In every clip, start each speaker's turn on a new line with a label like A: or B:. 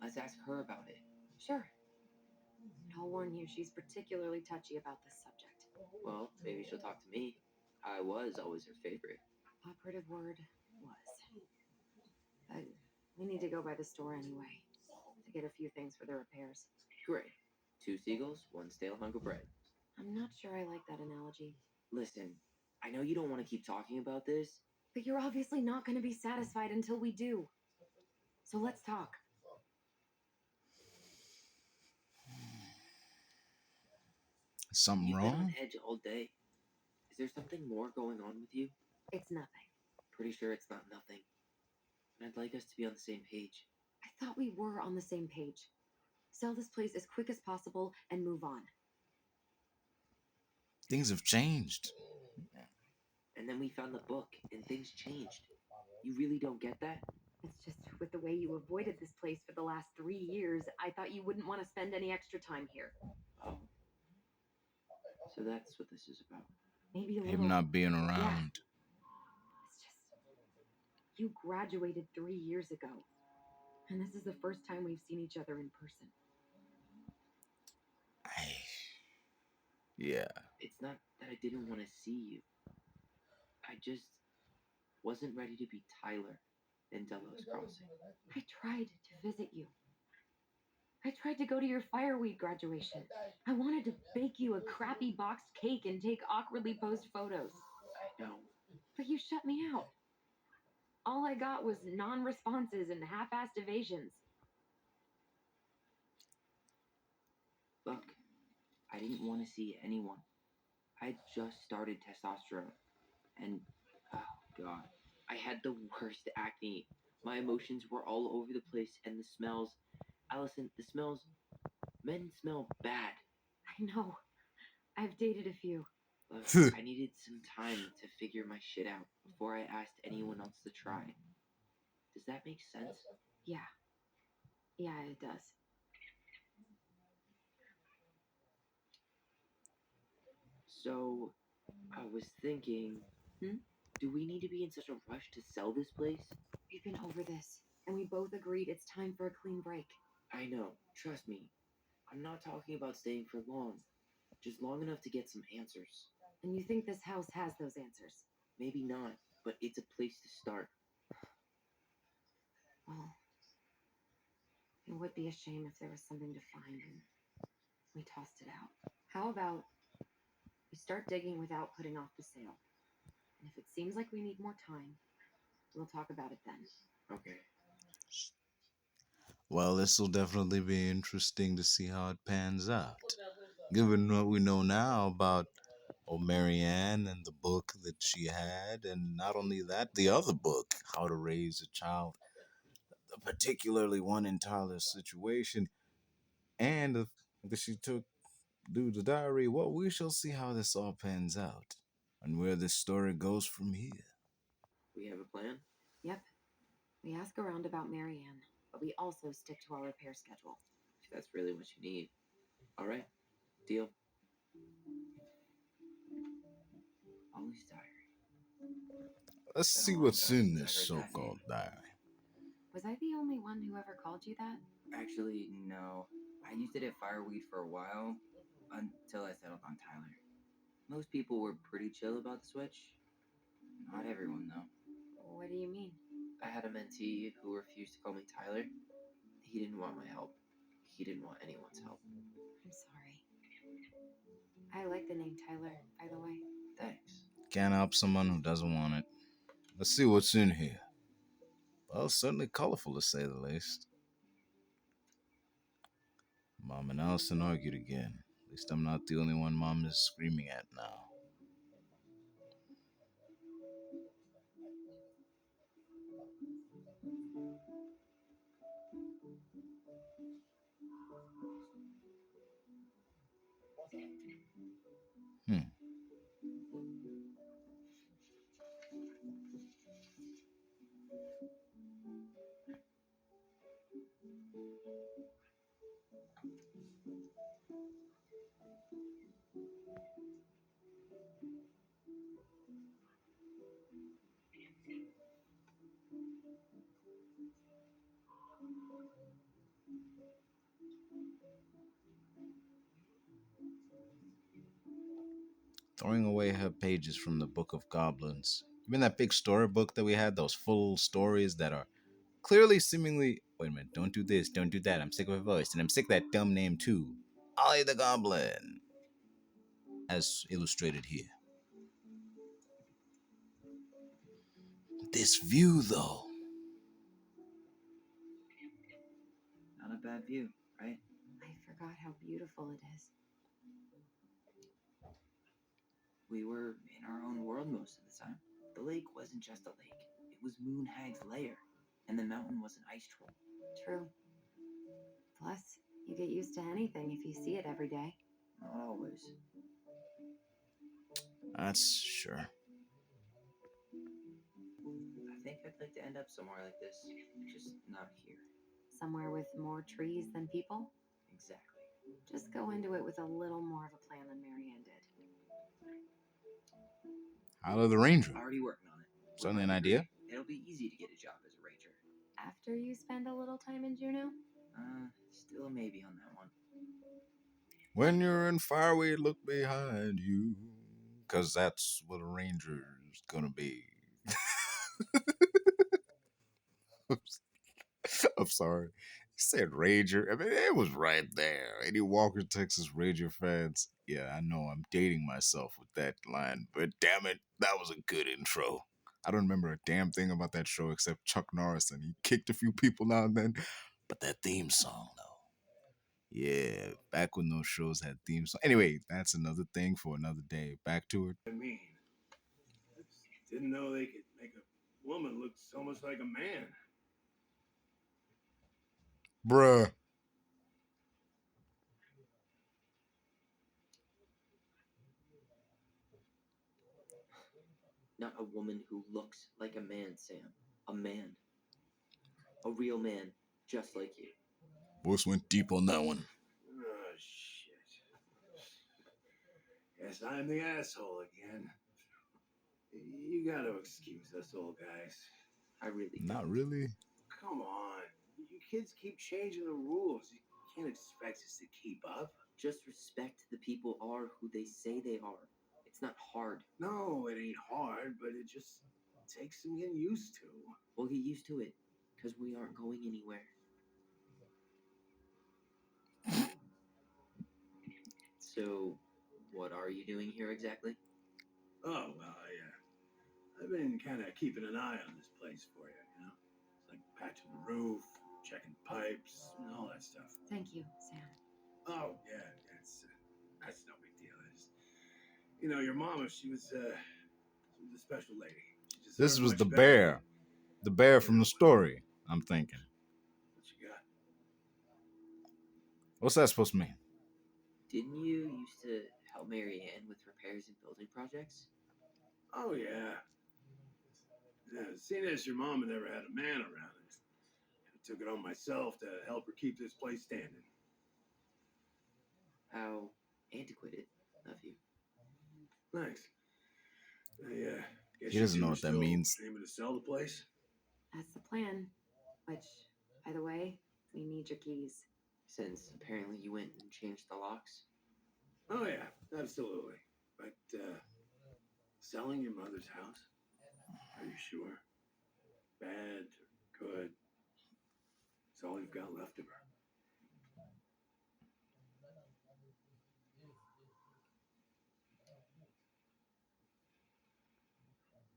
A: Let's ask her about it.
B: Sure. But I'll warn you, she's particularly touchy about this subject.
A: Well, maybe she'll talk to me. I was always her favorite.
B: Operative word was. We need to go by the store anyway to get a few things for the repairs.
A: Great. 2 seagulls, 1 stale hunk of bread.
B: I'm not sure I like that analogy.
A: Listen, I know you don't want to keep talking about this.
B: But you're obviously not going to be satisfied until we do. So let's talk.
C: Something
A: You've been on
C: wrong?
A: edge all day. Is there something more going on with you?
B: It's nothing.
A: Pretty sure it's not nothing. And I'd like us to be on the same page.
B: I thought we were on the same page. Sell this place as quick as possible and move on.
C: Things have changed.
A: And then we found the book, and things changed. You really don't get that?
B: It's just with the way you avoided this place for the last 3 years, I thought you wouldn't want to spend any extra time here.
A: Oh. So that's what this is about.
B: Maybe a little.
C: Him not being around.
B: Yeah. It's just, you graduated 3 years ago. And this is the first time we've seen each other in person.
C: Yeah.
A: It's not that I didn't want to see you. I just wasn't ready to be Tyler in Delos Crossing.
B: I tried to visit you. I tried to go to your fireweed graduation. I wanted to bake you a crappy boxed cake and take awkwardly posed photos.
A: I know.
B: But you shut me out. All I got was non-responses and half-assed evasions.
A: Look, I didn't want to see anyone. I just started testosterone. And, oh God, I had the worst acne. My emotions were all over the place, and the smells. Alyson, the smells. Men smell bad.
B: I know. I've dated a few.
A: Look, I needed some time to figure my shit out before I asked anyone else to try. Does that make sense?
B: Yeah. Yeah, it does.
A: So, I was thinking, do we need to be in such a rush to sell this place?
B: We've been over this, and we both agreed it's time for a clean break.
A: I know, trust me. I'm not talking about staying for long. Just long enough to get some answers.
B: And you think this house has those answers?
A: Maybe not, but it's a place to start.
B: Well, it would be a shame if there was something to find and we tossed it out. How about we start digging without putting off the sale? And if it seems like we need more time, we'll talk about it then.
A: Okay.
C: Well, this will definitely be interesting to see how it pans out. Given what we know now about Marianne and the book that she had, and not only that, the other book, How to Raise a Child, particularly one in Tyler's situation, and that she took do the diary. Well, we shall see how this all pans out and where this story goes from here.
A: We have a plan?
B: Yep. We ask around about Marianne, but we also stick to our repair schedule.
A: If that's really what you need. All right. Deal. Ollie's diary.
C: Let's see what's in this so-called diary.
B: Was I the only one who ever called you that?
D: Actually, no. I used it at Fireweed for a while, until I settled on Tyler.
A: Most people were pretty chill about the switch.
D: Not everyone, though.
B: What do you mean?
A: I had a mentee who refused to call me Tyler. He didn't want my help. He didn't want anyone's help.
B: I'm sorry. I like the name Tyler, by the way.
A: Thanks.
C: Can't help someone who doesn't want it. Let's see what's in here. Well, certainly colorful to say the least. Mom and Alyson argued again. At least I'm not the only one Mom is screaming at now. throwing away her pages from the Book of Goblins. Even that big storybook that we had, those full stories that are clearly seemingly. Wait a minute, don't do this, don't do that. I'm sick of her voice, and I'm sick of that dumb name too. Ollie the Goblin, as illustrated here. This view, though.
A: Not a bad view, right?
B: I forgot how beautiful it is.
A: We were in our own world most of the time. The lake wasn't just a lake. It was Moonhag's lair. And the mountain was an ice troll.
B: True. Plus, you get used to anything if you see it every day.
A: Not always.
C: That's sure.
A: I think I'd like to end up somewhere like this. Just not here.
B: Somewhere with more trees than people?
A: Exactly.
B: Just go into it with a little more of a plan than Marianne did.
C: Tyler the Ranger.
A: Already working on it.
C: Certainly
A: With
C: an
A: my
C: idea.
A: degree, it'll be easy to get a job as a ranger.
B: After you spend a little time in Juneau?
A: Still a maybe on that one.
C: When you're in Fireweed, look behind you. Because that's what a ranger's gonna be. I'm sorry. He said Ranger. I mean, it was right there. Any Walker, Texas Ranger fans? Yeah, I know I'm dating myself with that line, but damn it, that was a good intro. I don't remember a damn thing about that show except Chuck Norris, and he kicked a few people now and then. But that theme song, though. Yeah, back when those shows had themes. Anyway, that's another thing for another day. Back to it.
E: I mean, I just didn't know they could make a woman look so much like a man.
C: Bruh.
A: Not a woman who looks like a man, Sam. A man. A real man, just like you.
C: Voice went deep on that one.
E: Oh, shit. Guess I'm the asshole again. You gotta excuse us old guys.
A: I really
C: Not
A: don't.
C: really.
E: Come on. You kids keep changing the rules. You can't expect us to keep up.
A: Just respect the people are who they say they are. It's not hard.
E: No, it ain't hard, but it just takes some getting used to.
A: We'll get used to it, because we aren't going anywhere. So, what are you doing here exactly?
E: Oh, well, I've been kind of keeping an eye on this place for you, you know? It's like patching the roof, checking pipes, and all that stuff.
B: Thank you, Sam.
E: Oh, yeah, that's no big deal. You know, your mama, she was a special lady. She
C: This
E: deserved
C: was
E: much
C: the
E: better.
C: bear. The bear from the story, I'm thinking.
E: What you got?
C: What's that supposed to mean?
A: Didn't you used to help Marianne with repairs and building projects?
E: Oh, yeah. Seeing as your mama never had a man around, I took it on myself to help her keep this place standing.
A: How antiquated of you.
E: Thanks. I guess
C: He
E: you
C: doesn't
E: two
C: know
E: are
C: what that
E: still
C: means.
E: aiming to sell the place?
B: That's the plan. Which, by the way, we need your keys.
A: Since apparently you went and changed the locks.
E: Oh, yeah, absolutely. But, selling your mother's house? Are you sure? Bad or good? It's all you've got left of her.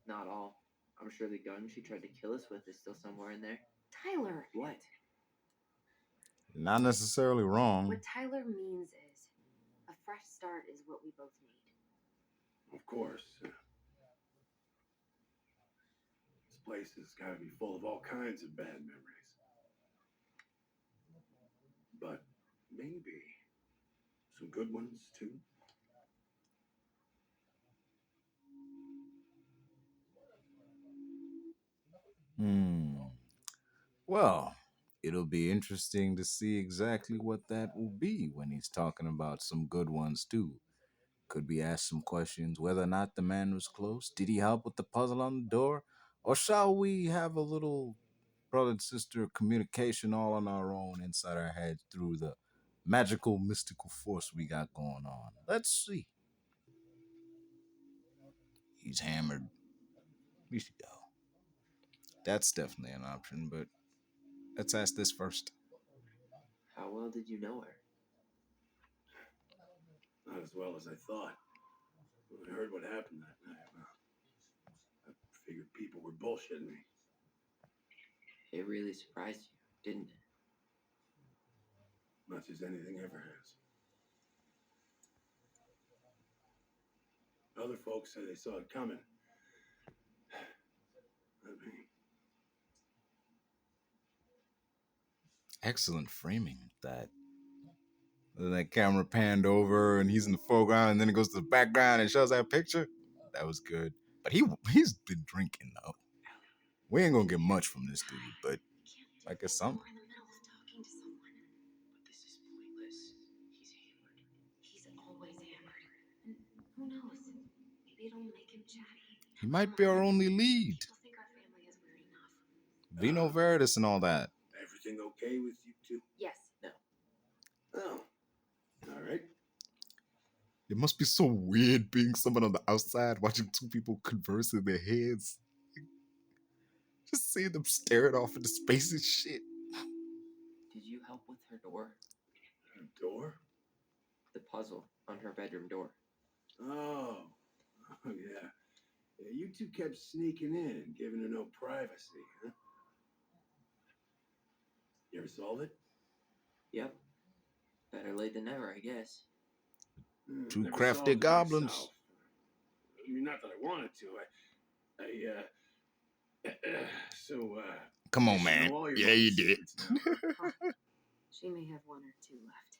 A: Not all. I'm sure the gun she tried to kill us with is still somewhere in there.
B: Tyler!
A: What?
C: Not necessarily wrong.
B: What Tyler means is a fresh start is what we both need.
E: Of course. This place has got to be full of all kinds of bad memories. But maybe some good ones, too.
C: Well, it'll be interesting to see exactly what that will be when he's talking about some good ones too. Could we ask some questions whether or not the man was close? Did he help with the puzzle on the door? Or shall we have a little brother and sister communication all on our own inside our heads through the magical mystical force we got going on? Let's see. he's hammered. We should go. That's definitely an option, but let's ask this first.
A: How well did you know her?
E: Not as well as I thought. When I heard what happened that night, well, I figured people were bullshitting me.
A: It really surprised you, didn't it?
E: Much as anything ever has. Other folks say they saw it coming. I mean,
C: Excellent framing of that. Then that camera panned over and he's in the foreground and then it goes to the background and shows that picture. That was good. But he's been drinking though. We ain't gonna get much from this dude, but I guess something.
B: We're in the middle of talking to someone.
A: But this is pointless. He's hammered.
B: He's always hammered. And who knows? Maybe it'll make him chatty.
C: He might be our only lead.
B: People think our family is weird enough.
C: Vino Veritas and all that.
E: everything okay with you two?
B: Yes.
E: Oh, all right.
C: It must be so weird being someone on the outside watching two people converse in their heads. Just seeing them staring off into space and shit.
A: Did you help with her door?
E: Her door?
A: The puzzle on her bedroom door.
E: Oh, yeah. Yeah, you two kept sneaking in, giving her no privacy, huh? You ever solve it?
A: Yep. Better late than never, I guess.
C: Two
E: Never
C: crafty
E: solved it
C: goblins.
E: myself. I mean, not that I wanted to.
C: Come on,
E: guess you
C: man.
E: know all your
C: Yeah,
E: mom's
C: you did.
E: secrets now.
B: She may have one or two left.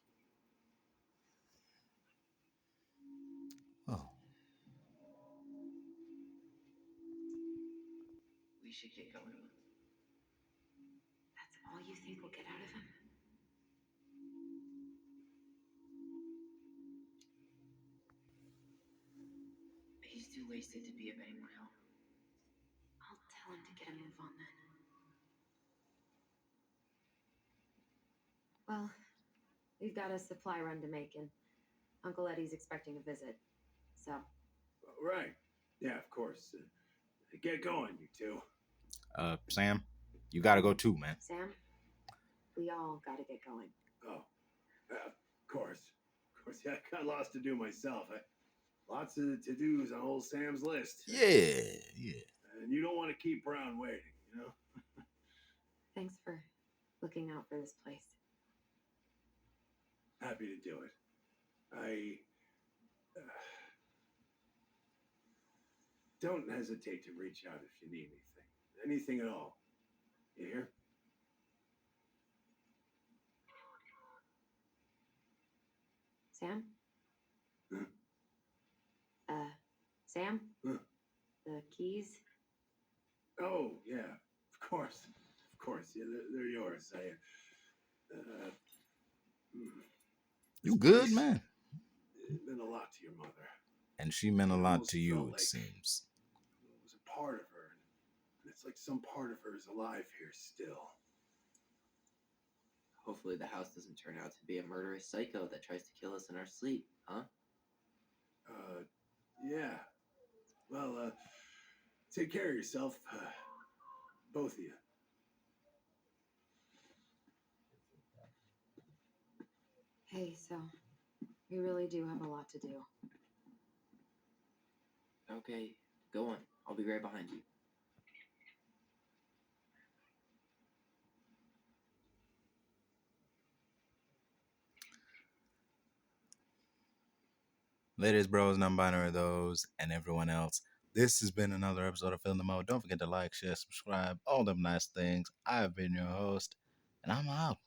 C: Oh,
A: We should get going.
B: That's all you think we'll get out of him?
A: He's too wasted to be of anyone help.
B: I'll tell him to get a move on then. Well, we've got a supply run to make, and Uncle Eddie's expecting a visit. So,
E: Right. Yeah, of course. Get going, you two.
C: Sam, you gotta go too, man.
B: Sam, we all gotta get going.
E: Oh, of course. Of course, yeah, I got lots to do myself. Lots of to-dos on old Sam's list.
C: Yeah.
E: And you don't want to keep Brown waiting, you know?
B: Thanks for looking out for this place.
E: Happy to do it. Don't hesitate to reach out if you need anything. Anything at all. You hear?
B: Sam?
E: Huh?
B: Sam?
E: Huh?
B: The keys?
E: Oh, yeah. Of course. Of course. Yeah, they're yours.
C: You good, man?
E: It meant a lot to your mother.
C: And she meant a lot
E: Almost
C: to you,
E: felt
C: it
E: like
C: seems.
E: it was a part of her. And it's like some part of her is alive here still.
A: Hopefully the house doesn't turn out to be a murderous psycho that tries to kill us in our sleep, huh?
E: Yeah. Well, take care of yourself. Both of you.
B: Hey, so we really do have a lot to do.
A: Okay, go on. I'll be right behind you.
C: Ladies, bros, non-binary those, and everyone else. This has been another episode of Feelin The Mode. Don't forget to like, share, subscribe, all them nice things. I've been your host, and I'm out.